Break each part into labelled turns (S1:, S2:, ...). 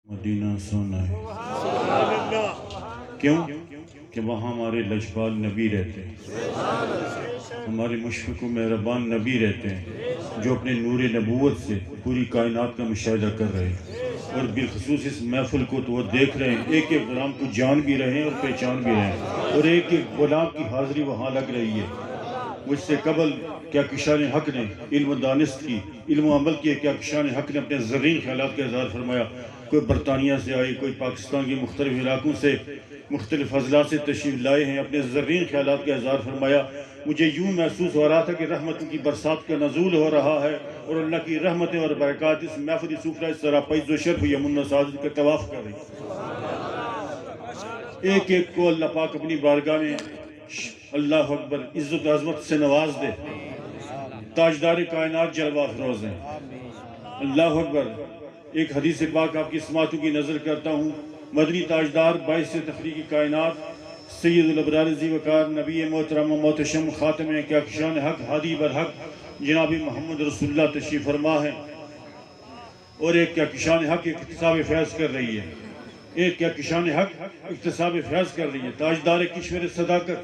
S1: مدینہ سونا ہے۔ کیوں؟ کہ وہاں ہمارے لجپال نبی رہتے ہیں، ہمارے مشفق و مہربان نبی رہتے ہیں، جو اپنے نور نبوت سے پوری کائنات کا مشاہدہ کر رہے ہیں، اور بالخصوص اس محفل کو تو وہ دیکھ رہے ہیں، ایک ایک غلام کو جان بھی رہے ہیں اور پہچان بھی رہے ہیں، اور ایک ایک غلام کی حاضری وہاں لگ رہی ہے۔ مجھ سے قبل کیا کشان حق نے علم و دانست کی، علم و عمل کی، کیا کشان حق نے اپنے زرین خیالات کا اظہار فرمایا۔ کوئی برطانیہ سے آئی، کوئی پاکستان کے مختلف علاقوں سے مختلف اضلاع سے تشریف لائے ہیں، اپنے زرین خیالات کا اظہار فرمایا۔ مجھے یوں محسوس ہو رہا تھا کہ رحمتوں کی برسات کا نزول ہو رہا ہے، اور اللہ کی رحمتیں اور برکات اس محفل سفرہ سراپیز و شرف یمن و سعادت کا طواف کر رہی۔ ایک ایک کو اللہ پاک اپنی بارگاہ میں اللہ اکبر عزت و عظمت سے نواز دے۔ تاجدار کائنات جلوہ افروز ہیں، اللہ اکبر۔ ایک حدیث پاک آپ کی سماعتوں کی نظر کرتا ہوں۔ مدنی تاجدار باعث تخلیق کائنات سید الابرار ذی وقار نبی محترم و محتشم خاتم کہکشان حق ہادی برحق جناب محمد رسول اللہ تشریف فرما ہے، اور ایک کہکشان حق اکتساب فیض کر رہی ہے، ایک کہکشان حق اکتساب فیض کر رہی ہے۔ تاجدار کشور صداقت،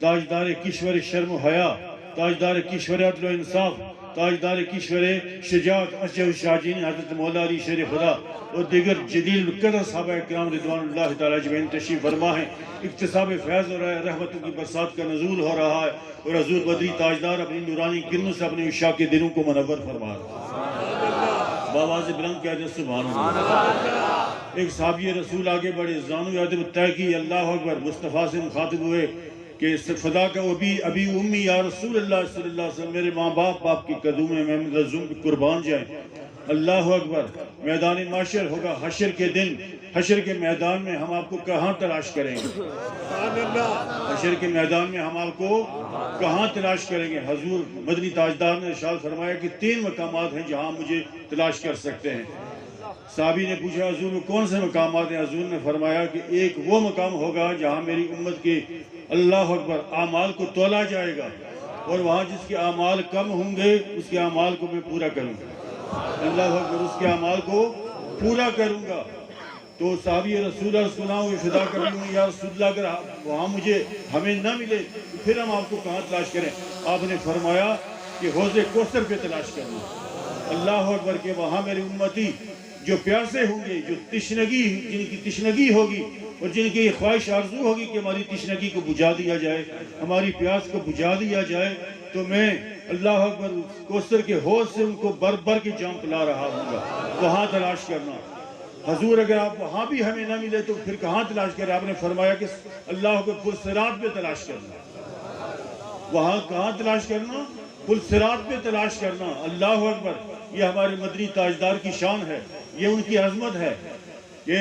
S1: تاجدار کشور شرم و حیا، تاجدار کشور عدل و انصاف، تاجدار کشور شجاعت اشجع شاجین حضرت مولا علی شیر خدا اور دیگر جلیل القدر صحابہ اکرام رضوان اللہ تعالی اجمعین تشریف فرما ہے۔ اکتساب فیض ہو رہا ہے، رحمتوں کی برسات کا نزول ہو رہا ہے، اور حضور بدری تاجدار اپنی نورانی کرنوں سے اپنے عشاق کے دلوں کو منور فرما رہا ہے۔ بآواز بلند کہہ دیں سبحان اللہ۔ ایک صحابی رسول آگے بڑھے، زانو ادب طے کی، اللہ اکبر، مصطفیٰ سے مخاطب ہوئے کہ فدا کا ابی امی یا رسول اللہ صلی اللہ علیہ وسلم، میرے ماں باپ کی قدوم میں ملزوم قربان جائیں۔ اللہ اکبر۔ میدان معاشر ہوگا حشر کے دن، حشر کے میدان میں ہم آپ کو کہاں تلاش کریں گے؟ حشر کے میدان میں ہم آپ کو کہاں تلاش کریں گے؟ حضور مدنی تاجدار نے ارشاد فرمایا کہ 3 مقامات ہیں جہاں مجھے تلاش کر سکتے ہیں۔ صحابی نے پوچھا حضور وہ کون سے مقامات ہیں؟ حضور نے فرمایا کہ ایک وہ مقام ہوگا جہاں میری امت کے اللہ اکبر اعمال کو تولا جائے گا، اور وہاں جس کے اعمال کم ہوں گے اس کے اعمال کو میں پورا کروں گا، اللہ اکبر، اس کے اعمال کو پورا کروں گا۔ تو صحابی رسول اللہ صلی اللہ علیہ وسلم فدا کبھی ہوں یا رسول اللہ، اگر وہاں ہمیں نہ ملے تو پھر ہم آپ کو کہاں تلاش کریں؟ آپ نے فرمایا کہ حوض کوثر پہ تلاش کرنا، اللہ اکبر، کہ وہاں میری امتی جو پیاسے ہوں گے، جو تشنگی، جن کی تشنگی ہوگی اور جن کی خواہش آرزو ہوگی کہ ہماری تشنگی کو بجھا دیا جائے، ہماری پیاس کو بجھا دیا جائے، تو میں اللہ اکبر کوثر کے حوض سے ان کو بر بر کے جام پلا رہا ہوں گا۔ وہاں تلاش کرنا۔ حضور اگر آپ وہاں بھی ہمیں نہ ملے تو پھر کہاں تلاش کریں؟ آپ نے فرمایا کہ اللہ کو پل صراط پہ تلاش کرنا۔ وہاں کہاں تلاش کرنا؟ پل صراط پہ تلاش کرنا، اللہ اکبر۔ یہ ہمارے مدنی تاجدار کی شان ہے، یہ ان کی عظمت ہے، یہ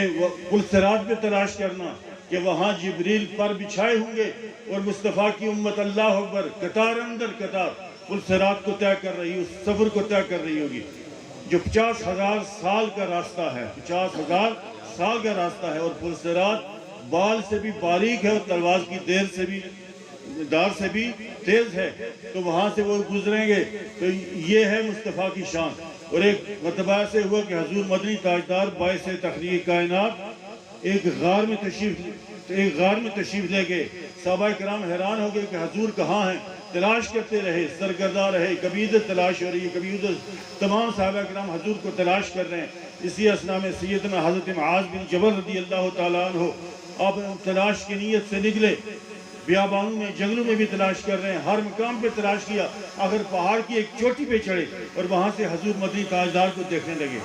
S1: پل صراط پہ تلاش کرنا کہ وہاں جبریل پر بچھائے ہوں گے اور مصطفیٰ کی امت اللہ اکبر قطار اندر قطار پل صراط کو طے کر رہی، اس سفر کو طے کر رہی ہوگی جو 50,000 سال کا راستہ ہے، 50,000 سال کا راستہ ہے، اور پل صراط بال سے بھی باریک ہے اور تلوار کی دار سے بھی تیز ہے، تو وہاں سے وہ گزریں گے۔ تو یہ ہے مصطفیٰ کی شان۔ اور ایک مرتبہ ایسے ہوا کہ حضور مدنی تاجدار باعث تخلیق کائنات ایک غار میں تشریف لے گئے۔ صحابہ کرام حیران ہو گئے کہ حضور کہاں ہیں؟ تلاش کرتے رہے، سرگرداں رہے، کبھی ادھر تلاش ہو رہی ہے، کبھی ادھر، تمام صحابہ کرام حضور کو تلاش کر رہے ہیں۔ اسی اثناء میں سیدنا حضرت معاذ بن جبل رضی اللہ تعالیٰ عنہ آپ تلاش کی نیت سے نکلے، بیابانوں میں، جنگلوں میں بھی تلاش کر رہے ہیں، ہر مقام پہ تلاش کیا، آخر پہاڑ کی ایک چوٹی پہ چڑھے اور وہاں سے حضور مدنی تاجدار کو دیکھنے لگے۔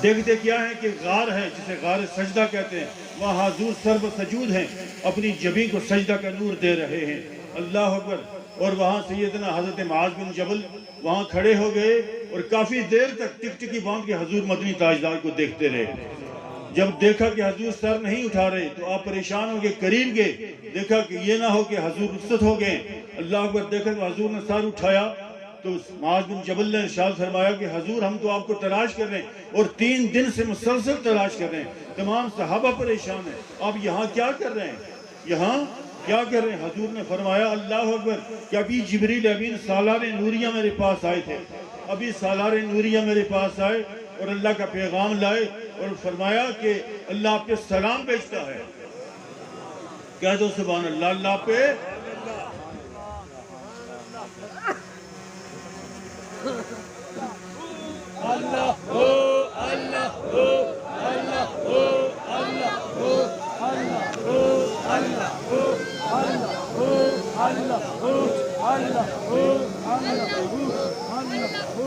S1: دیکھتے کیا ہے کہ غار ہے جسے غار سجدہ کہتے ہیں، وہاں حضور سرب سجود ہیں، اپنی جبین کو سجدہ کا نور دے رہے ہیں، اللہ اکبر۔ اور وہاں سیدنا حضرت معاذ بن جبل وہاں کھڑے ہو گئے اور کافی دیر تک ٹکٹکی باندھ کے حضور مدنی تاجدار کو دیکھتے رہے۔ جب دیکھا کہ حضور سر نہیں اٹھا رہے تو آپ پریشان ہو گئے، قریب گئے، دیکھا کہ یہ نہ ہو کہ حضور رخصت ہو گئے، اللہ اکبر۔ دیکھا کہ حضور نے سر اٹھایا تو معاذ بن جبل نے ارشاد فرمایا کہ حضور ہم تو آپ کو تلاش کر رہے ہیں اور 3 دن سے مسلسل تلاش کر رہے ہیں، تمام صحابہ پریشان ہیں، آپ یہاں کیا کر رہے ہیں؟ یہاں کیا کر رہے ہیں؟ حضور نے فرمایا اللہ اکبر کہ ابھی جبریل امین سالار نوریہ میرے پاس آئے تھے، ابھی سالار نوریہ میرے پاس آئے اور اللہ کا پیغام لائے اور فرمایا کہ اللہ آپ پہ سلام بھیجتا ہے. کہہ دو سبحان اللہ. اللہ پہ
S2: اللہ ہو اللہ ہو اللہ ہو اللہ ہو اللہ ہو اللہ ہو اللہ ہو اللہ ہو اللہ ہو اللہ ہو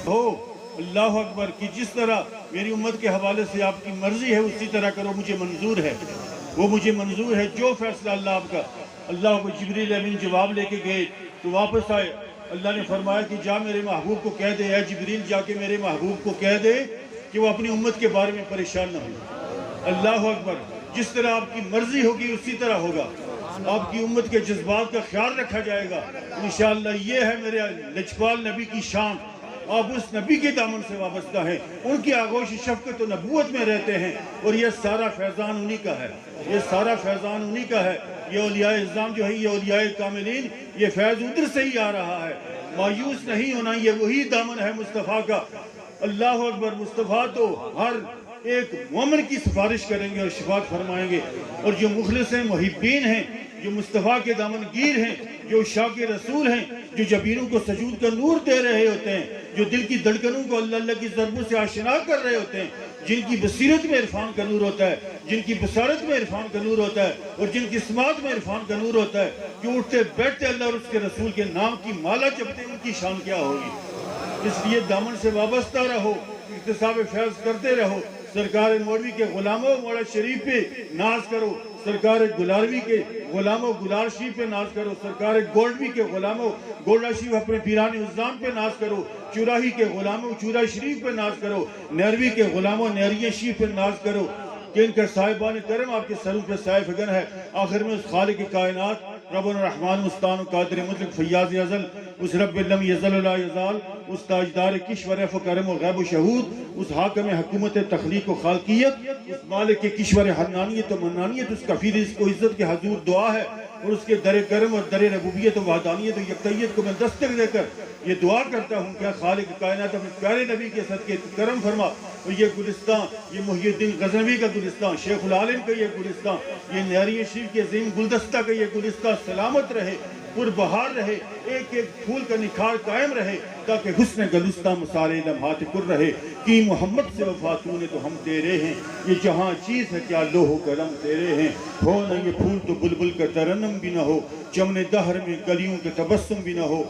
S1: ہو. اللہ اکبر. کہ جس طرح میری امت کے حوالے سے آپ کی مرضی ہے اسی طرح کرو. مجھے منظور ہے, وہ مجھے منظور ہے جو فیصلہ اللہ آپ کا. اللہ کو جبریل امین جواب لے کے گئے تو واپس آئے. اللہ نے فرمایا کہ جا میرے محبوب کو کہہ دے, اے جبریل جا کے میرے محبوب کو کہہ دے کہ وہ اپنی امت کے بارے میں پریشان نہ ہو. اللہ اکبر. جس طرح آپ کی مرضی ہوگی اسی طرح ہوگا. آپ کی امت کے جذبات کا خیال رکھا جائے گا انشاءاللہ. یہ ہے میرے لجپال نبی کی شان. آپ اس نبی کے دامن سے وابستہ ہیں, ان کی آغوش شفقت و نبوت میں رہتے ہیں, اور یہ سارا فیضان انہی کا ہے. یہ سارا فیضان انہی کا ہے. یہ اولیاء اعظام جو ہے, یہ اولیاء کاملین, یہ فیض ادھر سے ہی آ رہا ہے. مایوس نہیں ہونا, یہ وہی دامن ہے مصطفیٰ کا. اللہ اکبر. مصطفیٰ تو ہر ایک مومن کی سفارش کریں گے اور شفاعت فرمائیں گے. اور جو مخلص ہیں, محبین ہیں, جو مصطفیٰ کے دامن گیر ہیں, جو عشاق رسول ہیں, جو جبینوں کو سجود کا نور دے رہے ہوتے ہیں, جو دل کی دھڑکنوں کو اللہ اللہ کی ضربوں سے آشنا کر رہے ہوتے ہیں, جن کی بصیرت میں عرفان کا نور ہوتا ہے, جن کی بصارت میں عرفان کا نور ہوتا ہے, اور جن کی سماعت میں عرفان کا نور ہوتا ہے, جو اٹھتے بیٹھتے اللہ اور اس کے رسول کے نام کی مالا جپتے, ان کی شان کیا ہوگی. اس لیے دامن سے وابستہ رہو, اکتساب فیض کرتے رہو. سرکار مولوی کے غلاموں مولا شریف پہ ناز کرو, سرکار گلاروی کے غلاموں گلار شریف پہ ناز کرو, سرکار گولڈوی کے غلاموں گولڈا شریف اپنے پیران عظام پہ ناز کرو, چوراہی کے غلاموں چورا شریف پہ ناز کرو, نیروی کے غلاموں نیریہ شریف پہ ناز کرو کہ ان کا صاحبان کرم آپ کے سروں پہ سائے فگن ہے. آخر میں اس خالق کائنات رب الرحمن مستان و قادر مطلق فیاض ازل, اس رب لم یزل لا یزال, اس تاجدار کشور رف و کرم و غیب و شہود, اس حاکم حکومت تخلیق و خالقیت, اس مالک کشور حنانیت و منانیت, اس کفیر اس کو عزت کے حضور دعا ہے. اور اس کے در کرم اور در ربوبیت و وحدانیت و یکتائیت کو میں دستک دے کر یہ دعا کرتا ہوں کہ خالق کائنات اپنے پیارے نبی کے صدقے کرم فرما. اور یہ گلستان, یہ محی الدین غزنوی کا گلستان, شیخ العالم کا یہ گلستان, یہ نیریہ شریف کے عظیم گلدستہ کا یہ گلستان سلامت رہے, پر بہار رہے, ایک ایک پھول کا نکھار قائم رہے, تاکہ حسن گلستہ مسارے لمحات پر رہے. کہ محمد سے وفاتوں نے تو ہم تیرے ہیں, یہ جہاں چیز ہے کیا لوح و قلم تیرے ہیں. ہو نہ یہ پھول تو بلبل کا ترنم بھی نہ ہو, چمن دہر میں گلیوں کے تبسم بھی نہ ہو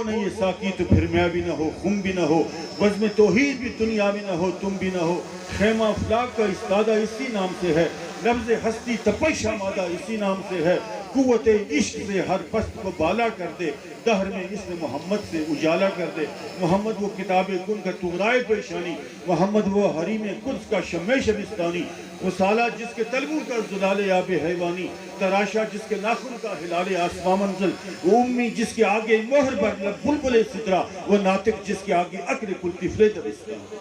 S1: نہ یہ ساقی تو پھر میں بھی نہ ہو, خم بھی نہ ہو, بزم توحید بھی دنیا بھی نہ ہو, تم بھی نہ ہو. خیمہ افلاک کا استادہ اسی نام سے ہے, لفظ ہستی تپش آمادہ اسی نام سے ہے. قوت عشق سے ہر پست کو بالا کر دے, دہر میں اسم محمد سے اجالا کر دے. محمد وہ کتاب کن کا تغرائے پیشانی, محمد وہ حریم قدس کا شمع شبستانی. وہ سالہ جس کے تلبوں کا زلال آب حیوانی, تراشا جس کے ناخن کا ہلال آسمان منزل. وہ امی جس کے آگے مہر بر بلبل سترا, وہ ناطق جس کے آگے عقل کل طفل دبستان.